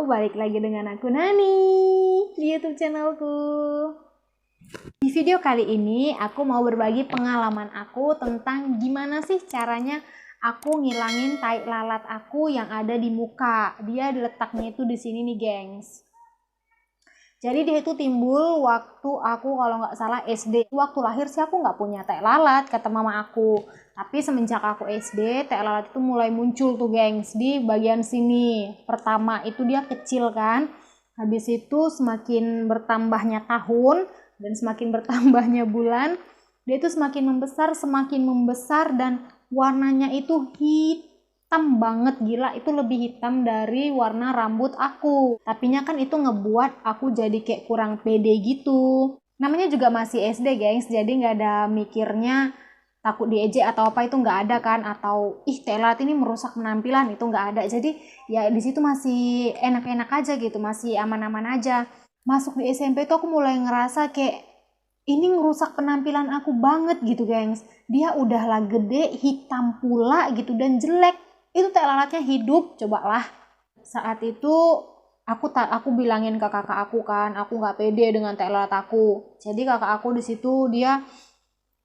balik lagi dengan aku Nani di YouTube channelku. Di video kali ini aku mau berbagi pengalaman aku tentang gimana sih caranya aku ngilangin tai lalat aku yang ada di muka. Dia letaknya itu di sini nih, gengs. Jadi dia itu timbul waktu aku kalau nggak salah SD. Waktu lahir sih aku nggak punya tai lalat kata mama aku. Tapi semenjak aku SD, tai lalat itu mulai muncul tuh, gengs, di bagian sini. Pertama itu dia kecil kan. Habis itu semakin bertambahnya tahun dan semakin bertambahnya bulan, dia itu semakin membesar dan warnanya itu hitam banget, gila, itu lebih hitam dari warna rambut aku. Tapinya kan itu ngebuat aku jadi kayak kurang pede gitu. Namanya juga masih SD, gengs, jadi nggak ada mikirnya takut diejek atau apa, itu nggak ada kan, atau ih tai lalat ini merusak penampilan, itu nggak ada. Jadi ya di situ masih enak-enak aja gitu, masih aman-aman aja. Masuk di SMP tuh aku mulai ngerasa kayak ini ngerusak penampilan aku banget gitu, gengs. Dia udahlah gede, hitam pula gitu dan jelek. Itu tai lalatnya hidup, cobalah. Saat itu aku bilangin ke kakak aku kan, aku nggak pede dengan tai lalat aku. Jadi kakak aku di situ dia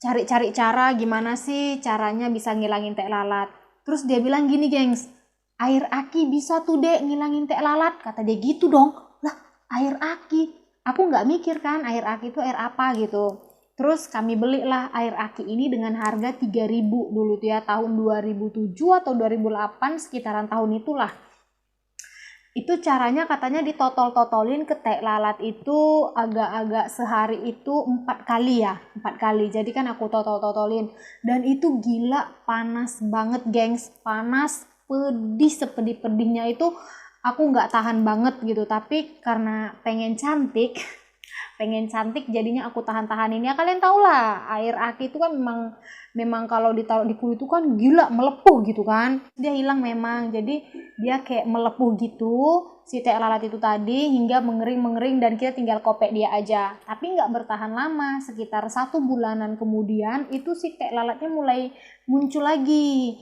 cari-cari cara gimana sih caranya bisa ngilangin tai lalat. Terus dia bilang gini, gengs, air aki bisa tuh dek ngilangin tai lalat, kata dia gitu dong. Lah, air aki, aku nggak mikir kan air aki itu air apa gitu. Terus kami belilah air aki ini dengan harga 3.000 dulu tuh ya, tahun 2007 atau 2008 sekitaran tahun itulah. Itu caranya katanya ditotol-totolin ke tai lalat itu agak-agak sehari itu 4 kali ya, 4 kali. Jadi kan aku totol-totolin dan itu gila panas banget, gengs. Panas, pedih, sepedih-pedihnya itu aku nggak tahan banget gitu. Tapi karena pengen cantik jadinya aku tahan-tahanin. Ya kalian tau lah, air aki itu kan memang kalau ditaruh di kulit itu kan gila melepuh gitu kan. Dia hilang memang, jadi dia kayak melepuh gitu si tai lalat itu tadi hingga mengering dan kita tinggal kopek dia aja. Tapi nggak bertahan lama, sekitar 1 bulanan kemudian itu si tai lalatnya mulai muncul lagi.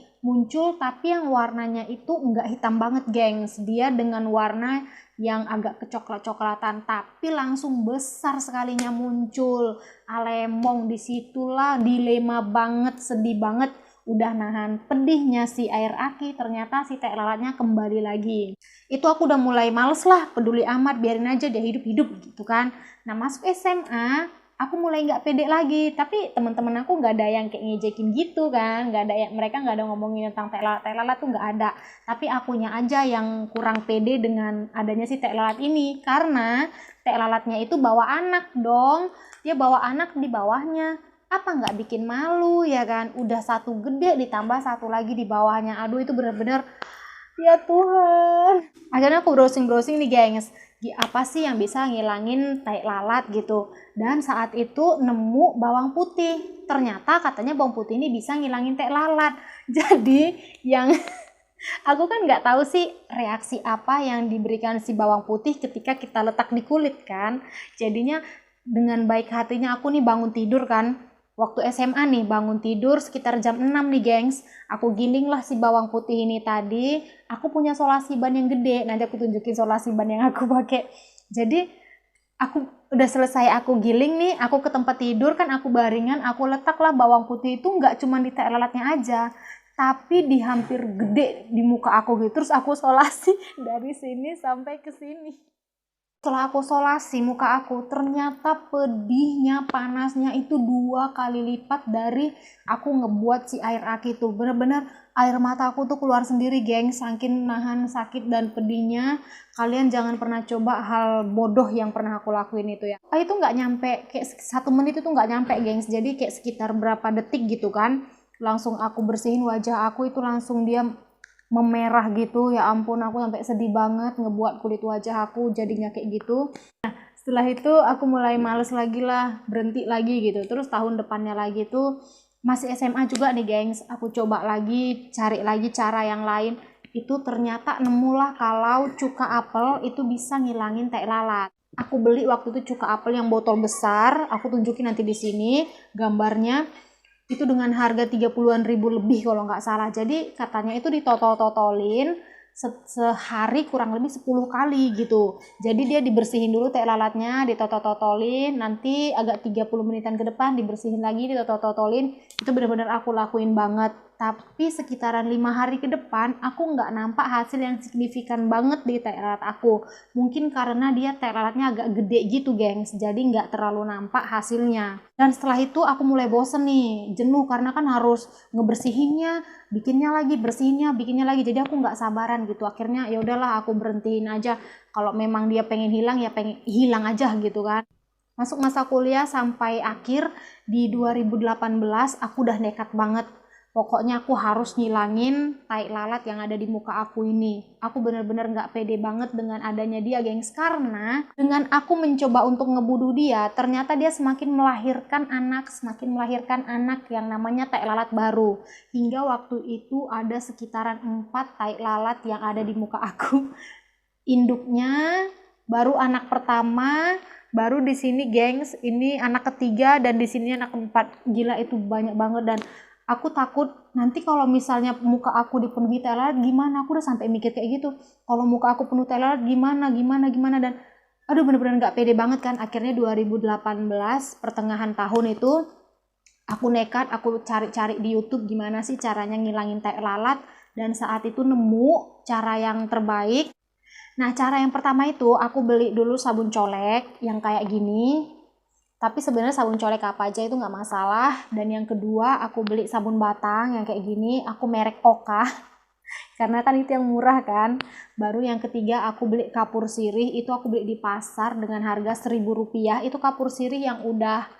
Tapi yang warnanya itu nggak hitam banget, gengs. Dia dengan warna yang agak kecoklat-coklatan, tapi langsung besar sekalinya muncul. Alemong, disitulah dilema banget, sedih banget. Udah nahan pedihnya si air aki, ternyata si tai lalatnya kembali lagi. Itu aku udah mulai males lah, peduli amat, biarin aja dia hidup-hidup gitu kan. Nah masuk SMA, aku mulai nggak pede lagi. Tapi teman-teman aku nggak ada yang kayak ngejekin gitu kan, nggak ada yang, mereka nggak ada ngomongin tentang tai lalat tuh nggak ada. Tapi akunya aja yang kurang pede dengan adanya si tai lalat ini, karena tai lalatnya itu bawa anak dong. Dia bawa anak di bawahnya, apa nggak bikin malu ya kan? Udah satu gede ditambah satu lagi di bawahnya. Aduh itu bener-bener ya Tuhan. Akhirnya aku browsing nih, gengs, apa sih yang bisa ngilangin tai lalat gitu. Dan saat itu nemu bawang putih. Ternyata katanya bawang putih ini bisa ngilangin tai lalat. Jadi yang aku kan nggak tahu sih reaksi apa yang diberikan si bawang putih ketika kita letak di kulit kan. Jadinya dengan baik hatinya aku nih bangun tidur kan. Waktu SMA nih bangun tidur sekitar jam 6 nih, gengs. Aku giling lah si bawang putih ini tadi. Aku punya solasi ban yang gede. Nanti aku tunjukin solasi ban yang aku pakai. Jadi aku udah selesai aku giling nih, aku ke tempat tidur kan, aku baringan, aku letaklah bawang putih itu nggak cuma di tai lalatnya aja, tapi di hampir gede di muka aku gitu. Terus aku solasi dari sini sampai ke sini. Setelah aku solasi muka aku, ternyata pedihnya, panasnya itu 2 kali lipat dari aku ngebuat si air aki itu. Bener-bener air mata aku tuh keluar sendiri, geng, saking nahan sakit dan pedihnya. Kalian jangan pernah coba hal bodoh yang pernah aku lakuin itu ya. Itu nggak nyampe, kayak 1 menit itu nggak nyampe, gengs. Jadi kayak sekitar berapa detik gitu kan. Langsung aku bersihin wajah aku, itu langsung dia memerah gitu. Ya ampun, aku sampai sedih banget ngebuat kulit wajah aku jadinya kayak gitu. Nah setelah itu aku mulai males lagi lah, berhenti lagi gitu. Terus tahun depannya lagi tuh masih SMA juga nih, gengs, aku coba lagi, cari lagi cara yang lain. Itu ternyata nemulah kalau cuka apel itu bisa ngilangin tai lalat. Aku beli waktu itu cuka apel yang botol besar, aku tunjukin nanti di sini gambarnya. Itu dengan harga 30-an ribu lebih kalau nggak salah. Jadi katanya itu ditotol-totolin sehari kurang lebih 10 kali gitu. Jadi dia dibersihin dulu tai lalatnya, ditotol-totolin, nanti agak 30 menitan ke depan dibersihin lagi, ditotol-totolin. Itu bener-bener aku lakuin banget. Tapi sekitaran 5 hari ke depan aku nggak nampak hasil yang signifikan banget di tai lalat aku. Mungkin karena dia tai lalatnya agak gede gitu gengs, jadi nggak terlalu nampak hasilnya. Dan setelah itu aku mulai bosen nih, jenuh karena kan harus ngebersihinnya, bikinnya lagi, bersihinnya, bikinnya lagi. Jadi aku nggak sabaran gitu. Akhirnya ya udahlah aku berhentiin aja. Kalau memang dia pengen hilang ya pengen hilang aja gitu kan. Masuk masa kuliah sampai akhir di 2018 aku udah nekat banget. Pokoknya aku harus ngilangin tai lalat yang ada di muka aku ini. Aku bener-bener gak pede banget dengan adanya dia gengs. Karena dengan aku mencoba untuk ngebunuh dia, ternyata dia semakin melahirkan anak yang namanya tai lalat baru. Hingga waktu itu ada sekitaran 4 tai lalat yang ada di muka aku. Induknya, baru anak pertama, baru di sini gengs, ini anak ketiga dan di sini anak keempat. Gila itu banyak banget dan aku takut nanti kalau misalnya muka aku dipenuhi tai lalat gimana. Aku udah sampai mikir kayak gitu. Kalau muka aku penuh tai lalat gimana dan aduh bener-bener gak pede banget kan. Akhirnya 2018 pertengahan tahun itu aku nekat, aku cari-cari di YouTube gimana sih caranya ngilangin tai lalat dan saat itu nemu cara yang terbaik. Nah, cara yang pertama itu aku beli dulu sabun colek yang kayak gini. Tapi sebenarnya sabun colek apa aja itu nggak masalah. Dan yang kedua aku beli sabun batang yang kayak gini. Aku merek Oka. Karena kan itu yang murah kan. Baru yang ketiga aku beli kapur sirih. Itu aku beli di pasar dengan harga Rp1.000. Itu kapur sirih yang udah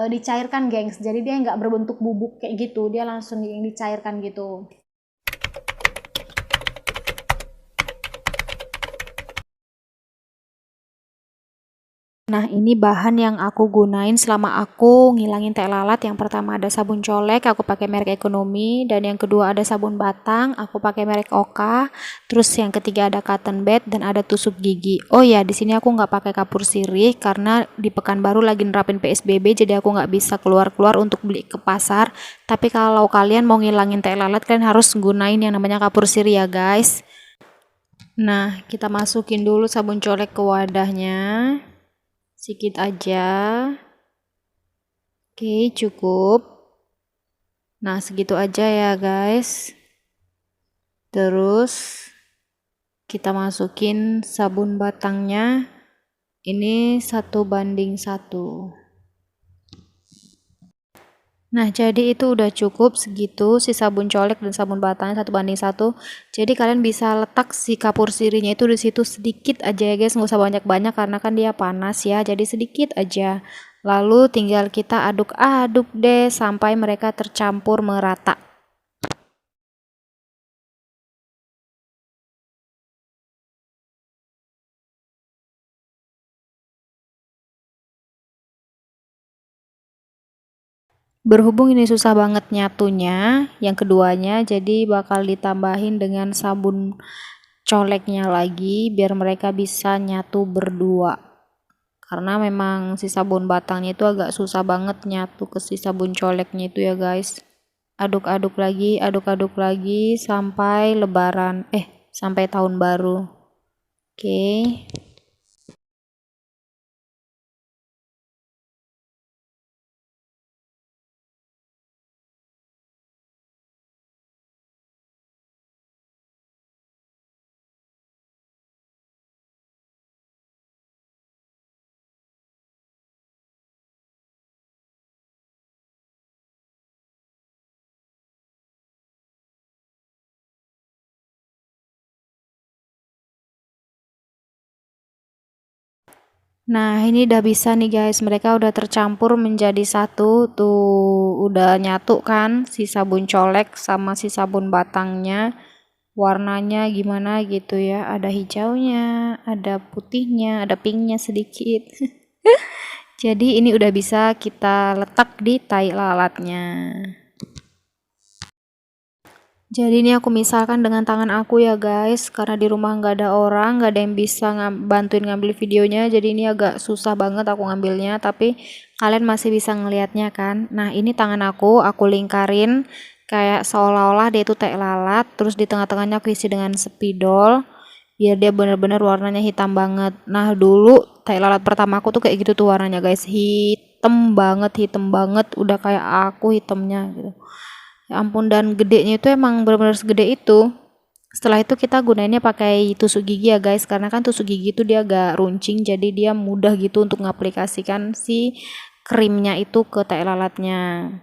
dicairkan gengs. Jadi dia nggak berbentuk bubuk kayak gitu. Dia langsung yang dicairkan gitu. Nah, ini bahan yang aku gunain selama aku ngilangin tai lalat. Yang pertama ada sabun colek, aku pakai merek Ekonomi, dan yang kedua ada sabun batang, aku pakai merek Oka. Terus yang ketiga ada cotton bed dan ada tusuk gigi. Oh ya, di sini aku nggak pakai kapur sirih karena di Pekanbaru lagi nerapin PSBB, jadi aku nggak bisa keluar-keluar untuk beli ke pasar. Tapi kalau kalian mau ngilangin tai lalat, kalian harus gunain yang namanya kapur sirih ya guys. Nah, kita masukin dulu sabun colek ke wadahnya. Sedikit aja. Oke, cukup. Nah, segitu aja ya guys. Terus kita masukin sabun batangnya. Ini 1:1. Nah, jadi itu udah cukup segitu si sabun colek dan sabun batangnya 1:1. Jadi kalian bisa letak si kapur sirihnya itu di situ sedikit aja ya guys, nggak usah banyak-banyak karena kan dia panas ya. Jadi sedikit aja. Lalu tinggal kita aduk-aduk deh sampai mereka tercampur merata. Berhubung ini susah banget nyatunya, yang keduanya jadi bakal ditambahin dengan sabun coleknya lagi biar mereka bisa nyatu berdua. Karena memang si sabun batangnya itu agak susah banget nyatu ke si sabun coleknya itu ya guys. Aduk-aduk lagi sampai lebaran, sampai tahun baru. Oke. Nah, ini udah bisa nih guys, mereka udah tercampur menjadi satu, tuh udah nyatu kan si sabun colek sama si sabun batangnya. Warnanya gimana gitu ya, ada hijaunya, ada putihnya, ada pinknya sedikit. Jadi ini udah bisa kita letak di tai lalatnya. Jadi ini aku misalkan dengan tangan aku ya guys, karena di rumah nggak ada orang, nggak ada yang bisa bantuin ngambil videonya, jadi ini agak susah banget aku ngambilnya, tapi kalian masih bisa ngelihatnya kan. Nah, ini tangan aku lingkarin kayak seolah-olah dia itu teh lalat, terus di tengah-tengahnya aku isi dengan spidol biar dia bener-bener warnanya hitam banget. Nah dulu teh lalat pertama aku tuh kayak gitu tuh warnanya guys, hitam banget, udah kayak aku hitamnya gitu. Ya ampun, dan gedenya itu emang bener-bener segede itu. Setelah itu kita gunainnya pakai tusuk gigi ya guys, karena kan tusuk gigi itu dia agak runcing, jadi dia mudah gitu untuk mengaplikasikan si krimnya itu ke teh lalatnya.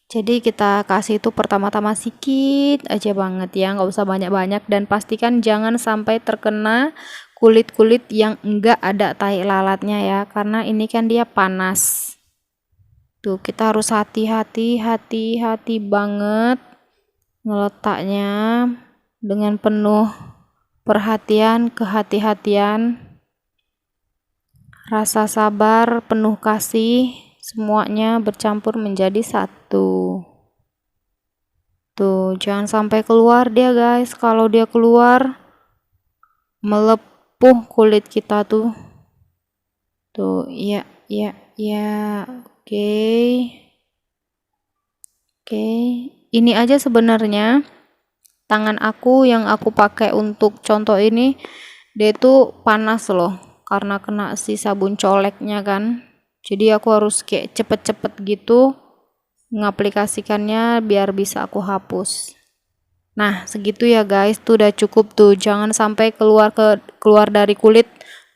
Jadi kita kasih itu pertama-tama sedikit aja banget ya, nggak usah banyak-banyak, dan pastikan jangan sampai terkena kulit-kulit yang enggak ada tai lalatnya ya, karena ini kan dia panas. Tuh kita harus hati-hati banget ngeletaknya dengan penuh perhatian, kehati-hatian, rasa sabar, penuh kasih, semuanya bercampur menjadi satu. Tuh, jangan sampai keluar dia guys. Kalau dia keluar, melepuh kulit kita tuh. Tuh, iya, iya, iya. Oke. Oke. Ini aja sebenarnya tangan aku yang aku pakai untuk contoh ini, dia itu panas loh. Karena kena si sabun coleknya kan. Jadi aku harus kayak cepet-cepet gitu mengaplikasikannya biar bisa aku hapus. Nah, segitu ya guys, tuh udah cukup tuh. Jangan sampai keluar dari kulit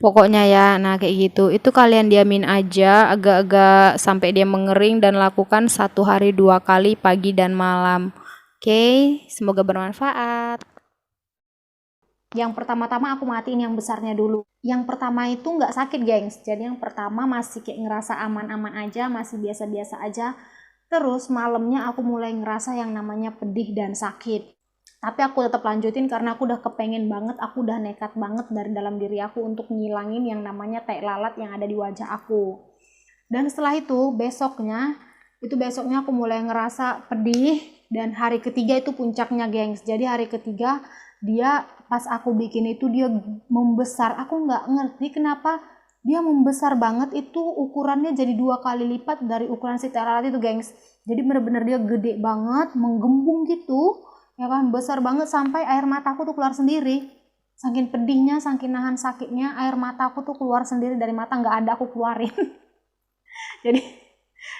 pokoknya ya. Nah, kayak gitu. Itu kalian diamin aja agak-agak sampai dia mengering dan lakukan 1 hari 2 kali pagi dan malam. Oke, semoga bermanfaat. Yang pertama-tama aku matiin yang besarnya dulu. Yang pertama itu nggak sakit gengs, jadi yang pertama masih kayak ngerasa aman-aman aja, masih biasa-biasa aja. Terus malamnya aku mulai ngerasa yang namanya pedih dan sakit. Tapi aku tetap lanjutin karena aku udah kepengen banget, aku udah nekat banget dari dalam diri aku untuk ngilangin yang namanya tai lalat yang ada di wajah aku. Dan setelah itu besoknya aku mulai ngerasa pedih, dan hari ketiga itu puncaknya gengs. Jadi hari ketiga dia pas aku bikin itu dia membesar. Aku nggak ngerti kenapa dia membesar banget, itu ukurannya jadi 2 kali lipat dari ukuran si tai lalat itu gengs. Jadi bener-bener dia gede banget, menggembung gitu ya kan, besar banget sampai air mataku tuh keluar sendiri. Saking pedihnya, saking nahan sakitnya, air mataku tuh keluar sendiri dari mata, nggak ada aku keluarin. jadi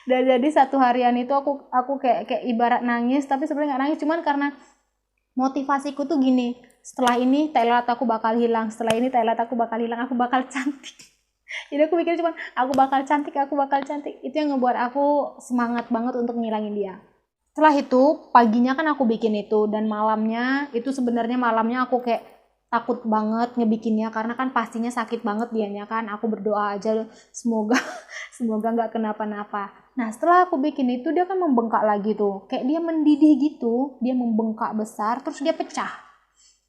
jadi 1 harian itu aku kayak ibarat nangis, tapi sebenarnya nggak nangis, cuman karena motivasiku tuh gini, setelah ini tai lalat aku bakal hilang, setelah ini tai lalat aku bakal hilang, aku bakal cantik. Jadi aku pikir cuman aku bakal cantik, itu yang ngebuat aku semangat banget untuk ngilangin dia. Setelah itu paginya kan aku bikin itu, dan malamnya itu sebenarnya malamnya aku kayak takut banget ngebikinnya karena kan pastinya sakit banget dianya kan. Aku berdoa aja semoga semoga nggak kenapa-napa. Nah setelah aku bikin itu dia kan membengkak lagi tuh, kayak dia mendidih gitu, dia membengkak besar terus dia pecah.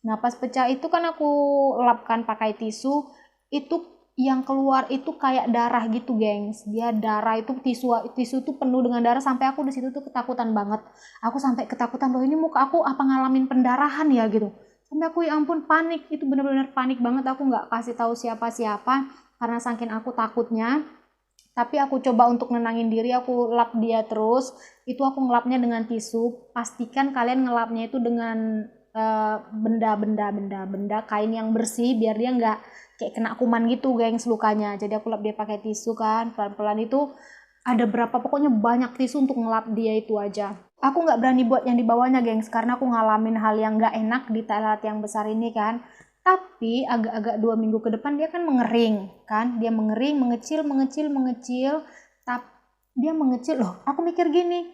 Nah pas pecah itu kan aku lapkan pakai tisu, itu yang keluar itu kayak darah gitu gengs. Dia darah itu, tisu tuh penuh dengan darah, sampai aku di situ tuh ketakutan banget. Aku sampai ketakutan, loh ini muka aku apa ngalamin pendarahan ya gitu. Sampai aku ya ampun panik, itu bener-bener panik banget. Aku nggak kasih tahu siapa-siapa karena saking aku takutnya. Tapi aku coba untuk nenangin diri, aku lap dia terus. Itu aku ngelapnya dengan tisu. Pastikan kalian ngelapnya itu dengan benda kain yang bersih biar dia nggak kayak kena kuman gitu gengs lukanya. Jadi aku lap dia pakai tisu kan, pelan-pelan. Itu ada berapa, pokoknya banyak tisu untuk ngelap dia itu aja. Aku nggak berani buat yang di bawahnya gengs karena aku ngalamin hal yang nggak enak di tai lalat yang besar ini kan. Tapi agak-agak 2 minggu ke depan dia kan mengering kan, dia mengering, mengecil, tapi dia mengecil. Loh aku mikir gini,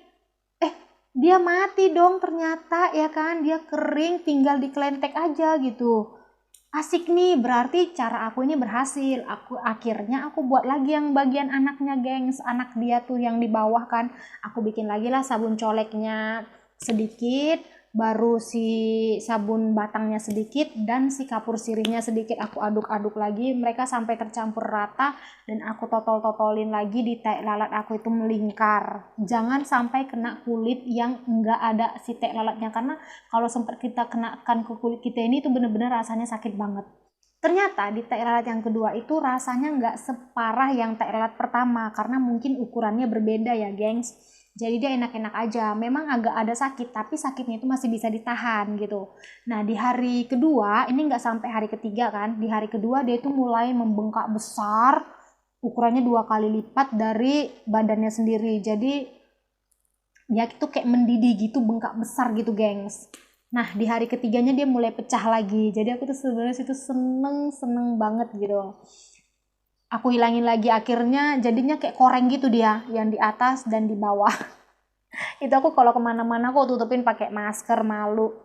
dia mati dong ternyata ya kan, dia kering tinggal dikelentek aja gitu. Asik nih, berarti cara aku ini berhasil. Akhirnya aku buat lagi yang bagian anaknya gengs, anak dia tuh yang di bawah kan. Aku bikin lagi lah sabun coleknya sedikit, baru si sabun batangnya sedikit, dan si kapur sirihnya sedikit. Aku aduk-aduk lagi mereka sampai tercampur rata, dan aku totol-totolin lagi di tai lalat aku itu melingkar. Jangan sampai kena kulit yang enggak ada si tai lalatnya, karena kalau sempat kita kenakan ke kulit kita ini itu bener-bener rasanya sakit banget. Ternyata di tai lalat yang kedua itu rasanya nggak separah yang tai lalat pertama karena mungkin ukurannya berbeda ya gengs. Jadi dia enak-enak aja. Memang agak ada sakit, tapi sakitnya itu masih bisa ditahan gitu. Nah di hari kedua, ini nggak sampai hari ketiga kan, di hari kedua dia itu mulai membengkak besar, ukurannya 2 kali lipat dari badannya sendiri. Jadi dia itu kayak mendidih gitu, bengkak besar gitu gengs. Nah di hari ketiganya dia mulai pecah lagi. Jadi aku tuh sebenarnya situ seneng banget gitu. Aku hilangin lagi, akhirnya jadinya kayak koreng gitu dia, yang di atas dan di bawah. Itu aku kalau kemana-mana aku tutupin pakai masker, malu.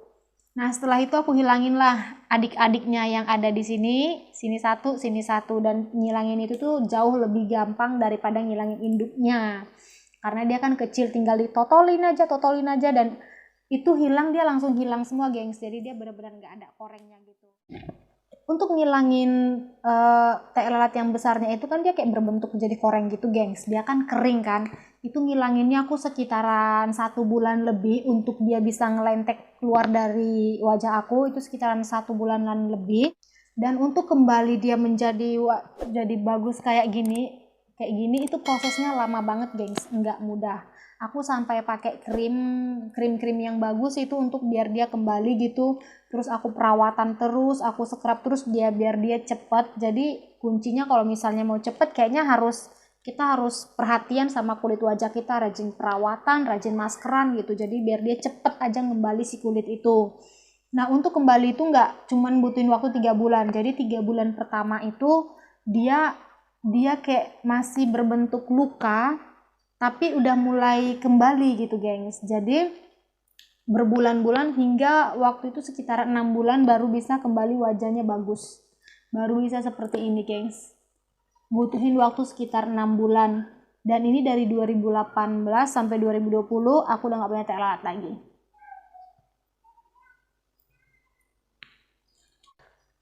Nah setelah itu aku hilangin lah adik-adiknya yang ada di sini, sini satu, dan ngilangin itu tuh jauh lebih gampang daripada ngilangin induknya. Karena dia kan kecil, tinggal ditotolin aja, dan itu hilang, dia langsung hilang semua gengs. Jadi dia benar-benar nggak ada korengnya gitu. Untuk ngilangin teh lalat yang besarnya itu kan dia kayak berbentuk jadi koreng gitu gengs, dia kan kering kan, itu ngilanginnya aku sekitaran 1 bulan lebih untuk dia bisa ngelentek keluar dari wajah aku, itu sekitaran 1 bulanan lebih. Dan untuk kembali dia menjadi jadi bagus kayak gini itu prosesnya lama banget gengs, nggak mudah. Aku sampai pakai krim yang bagus itu untuk biar dia kembali gitu, terus aku perawatan terus, aku scrub terus biar dia cepet. Jadi kuncinya kalau misalnya mau cepet kayaknya kita harus perhatian sama kulit wajah kita, rajin perawatan, rajin maskeran gitu, jadi biar dia cepet aja kembali si kulit itu. Nah untuk kembali itu nggak cuman butuhin waktu 3 bulan, jadi 3 bulan pertama itu dia dia kayak masih berbentuk luka tapi udah mulai kembali gitu gengs. Jadi berbulan-bulan hingga waktu itu sekitar 6 bulan baru bisa kembali wajahnya bagus, baru bisa seperti ini gengs. Butuhin waktu sekitar 6 bulan, dan ini dari 2018 sampai 2020 aku udah gak punya teh lalat lagi.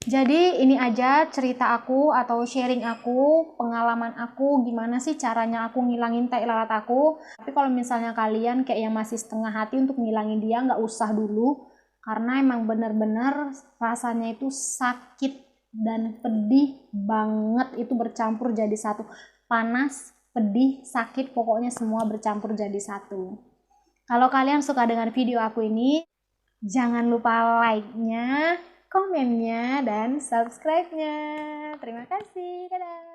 Jadi ini aja cerita aku atau sharing aku, pengalaman aku gimana sih caranya aku ngilangin teh lalat aku. Tapi kalau misalnya kalian kayak yang masih setengah hati untuk ngilangin dia, nggak usah dulu, karena emang bener-bener rasanya itu sakit dan pedih banget, itu bercampur jadi satu. Panas, pedih, sakit, pokoknya semua bercampur jadi satu. Kalau kalian suka dengan video aku ini, jangan lupa like-nya, komennya, dan subscribe-nya. Terima kasih. Dadah.